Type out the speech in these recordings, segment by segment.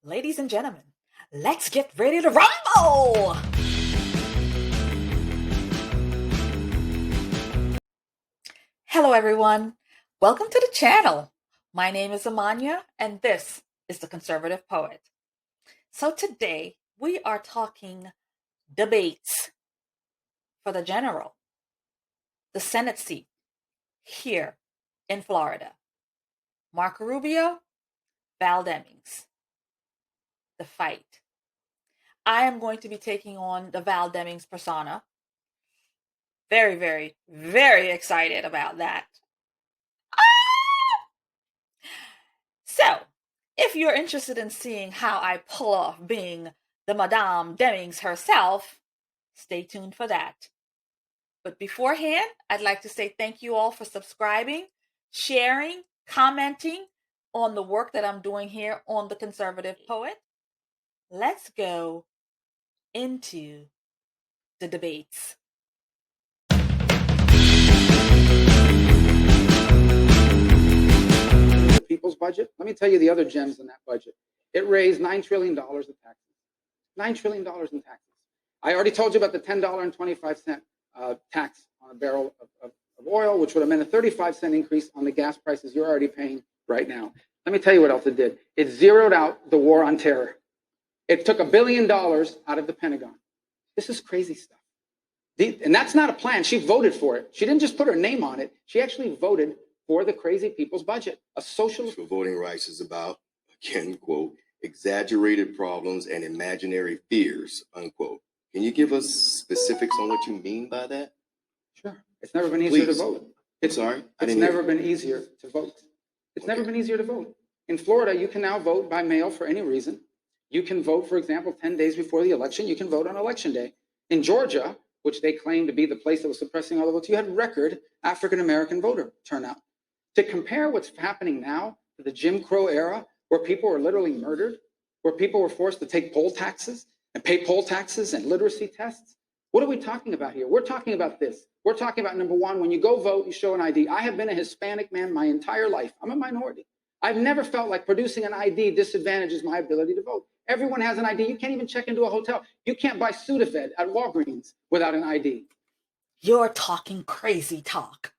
Ladies and gentlemen, let's get ready to rumble! Hello everyone, welcome to the channel. My name is Amanya and this is the Conservative Poet. So today we are talking debates for the general, the Senate seat here in Florida. Marco Rubio, Val Demings. The fight. I am going to be taking on the Val Demings persona. Very, very, very excited about that. So, if you're interested in seeing how I pull off being the Madame Demings herself, stay tuned for that. But beforehand, I'd like to say thank you all for subscribing, sharing, commenting on the work that I'm doing here on The Conservative Poet. Let's go into the debates. The people's budget. Let me tell you the other gems in that budget. It raised $9 trillion in taxes. $9 trillion in taxes. I already told you about the $10.25 tax on a barrel of oil, which would have meant a 35-cent increase on the gas prices you're already paying right now. Let me tell you what else it did. It zeroed out the war on terror. It took $1 billion out of the Pentagon. This is crazy stuff. And that's not a plan. She voted for it. She didn't just put her name on it. She actually voted for the crazy people's budget. A socialist. For voting rights is about, again, quote, exaggerated problems and imaginary fears, unquote. Can you give us specifics on what you mean by that? Sure. It's never been easier to vote. It's never been easier to vote. It's never been easier to vote. In Florida, you can now vote by mail for any reason. You can vote, for example, 10 days before the election. You can vote on election day. In Georgia, which they claim to be the place that was suppressing all the votes, you had record African-American voter turnout. To compare what's happening now to the Jim Crow era, where people were literally murdered, where people were forced to take poll taxes and pay poll taxes and literacy tests, what are we talking about here? We're talking about this. We're talking about, number one, when you go vote, you show an ID. I have been a Hispanic man my entire life. I'm a minority. I've never felt like producing an ID disadvantages my ability to vote. Everyone has an ID. You can't even check into a hotel. You can't buy Sudafed at Walgreens without an ID. You're talking crazy talk.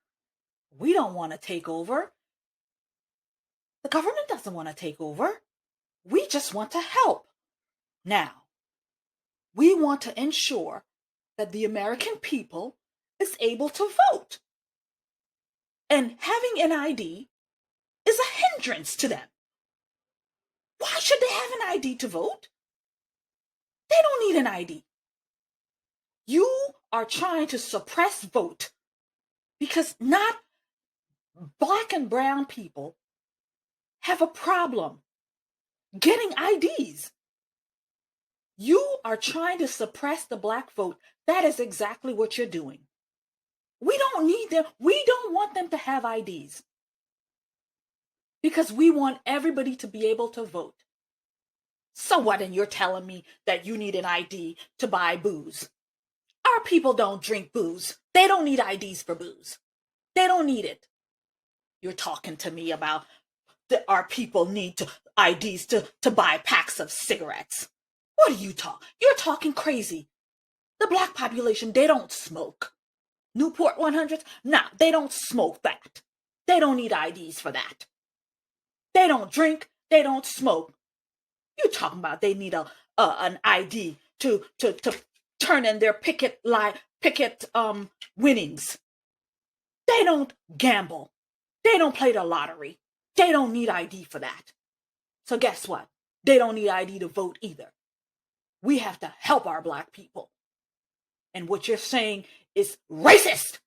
We don't want to take over. The government doesn't want to take over. We just want to help. Now, we want to ensure that the American people is able to vote. And having an ID is a hindrance to them. Why should they have an ID to vote? They don't need an ID. You are trying to suppress vote because not Black and brown people have a problem getting IDs. You are trying to suppress the Black vote. That is exactly what you're doing. We don't need them. We don't want them to have IDs because we want everybody to be able to vote. So what? And you're telling me that you need an ID to buy booze? Our people don't drink booze. They don't need IDs for booze. They don't need it. You're talking to me about that our people need IDs to buy packs of cigarettes. What are you talking? You're talking crazy. The Black population, they don't smoke. Newport 100s? Nah, they don't smoke that. They don't need IDs for that. They don't drink. They don't smoke. You're talking about they need an ID to turn in their picket winnings. They don't gamble. They don't play the lottery. They don't need ID for that. So guess what? They don't need ID to vote either. We have to help our Black people. And what you're saying is racist.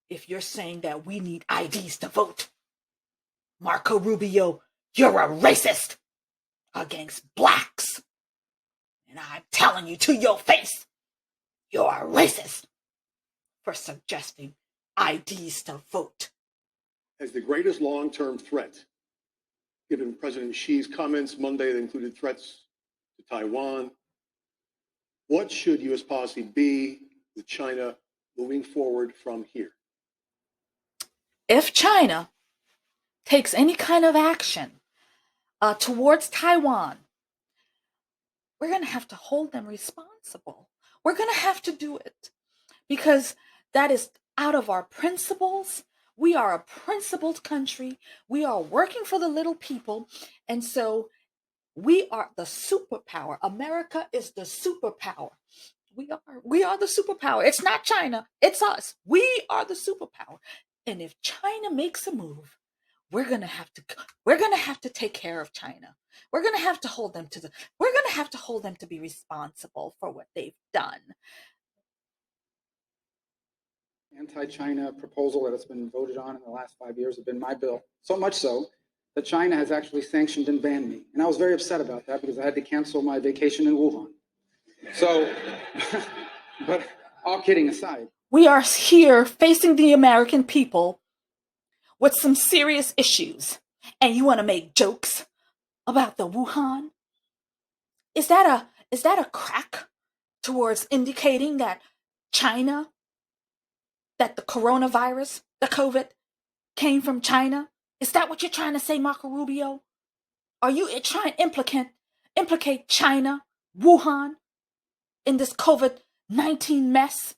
If you're saying that we need IDs to vote, Marco Rubio, you're a racist against Blacks. And I'm telling you to your face, you're a racist for suggesting IDs to vote. As the greatest long-term threat, given President Xi's comments Monday that included threats to Taiwan, what should U.S. policy be with China moving forward from here? If China takes any kind of action towards Taiwan, we're going to have to hold them responsible. We're going to have to do it because that is out of our principles. We are a principled country. We are working for the little people. And so we are the superpower. America is the superpower. We are the superpower. It's not China. It's us. We are the superpower. And if China makes a move, we're going to have to take care of China. We're going to have to hold them to be responsible for what they've done. Anti-China proposal that has been voted on in the last 5 years has been my bill. So much so that China has actually sanctioned and banned me. And I was very upset about that because I had to cancel my vacation in Wuhan. So, but all kidding aside. We are here facing the American people with some serious issues. And you want to make jokes about the Wuhan? Is that a crack towards indicating that China, that the coronavirus, the COVID, came from China? Is that what you're trying to say, Marco Rubio? Are you trying to implicate China, Wuhan, in this COVID-19 mess?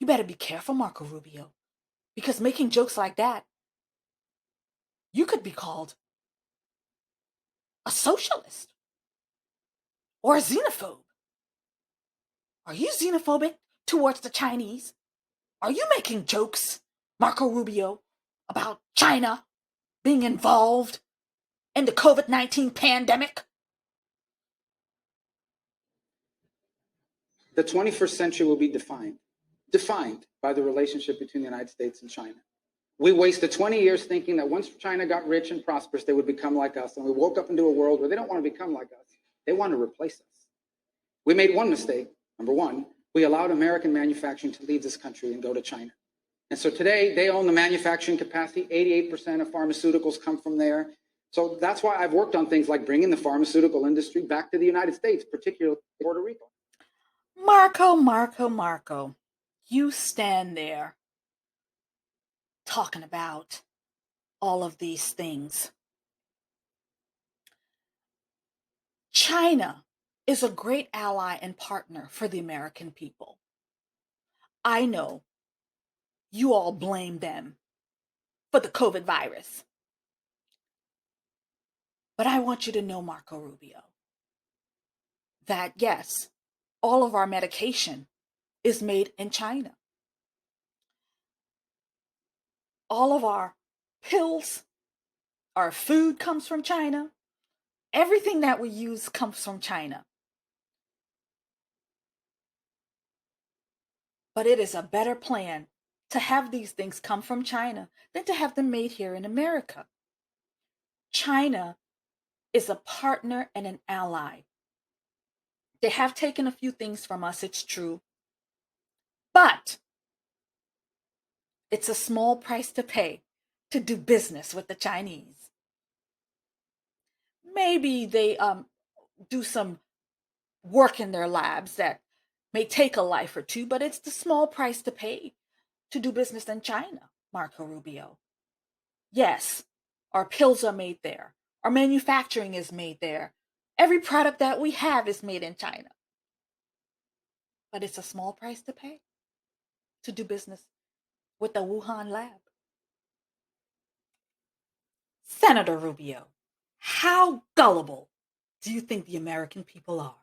You better be careful, Marco Rubio, because making jokes like that, you could be called a socialist or a xenophobe. Are you xenophobic towards the Chinese? Are you making jokes, Marco Rubio, about China being involved in the COVID-19 pandemic? The 21st century will be defined by the relationship between the United States and China. We wasted 20 years thinking that once China got rich and prosperous, they would become like us. And we woke up into a world where they don't want to become like us. They want to replace us. We made one mistake. Number one, we allowed American manufacturing to leave this country and go to China. And so today they own the manufacturing capacity. 88% of pharmaceuticals come from there. So that's why I've worked on things like bringing the pharmaceutical industry back to the United States, particularly Puerto Rico. Marco, you stand there talking about all of these things. China is a great ally and partner for the American people. I know you all blame them for the COVID virus. But I want you to know, Marco Rubio, that yes, all of our medication is made in China. All of our pills, our food comes from China. Everything that we use comes from China. But it is a better plan to have these things come from China than to have them made here in America. China is a partner and an ally. They have taken a few things from us, it's true. But it's a small price to pay to do business with the Chinese. Maybe they do some work in their labs that may take a life or two, but it's the small price to pay to do business in China, Marco Rubio. Yes, our pills are made there. Our manufacturing is made there. Every product that we have is made in China. But it's a small price to pay to do business with the Wuhan lab. Senator Rubio, how gullible do you think the American people are?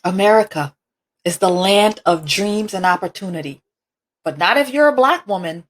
America is the land of dreams and opportunity, but not if you're a Black woman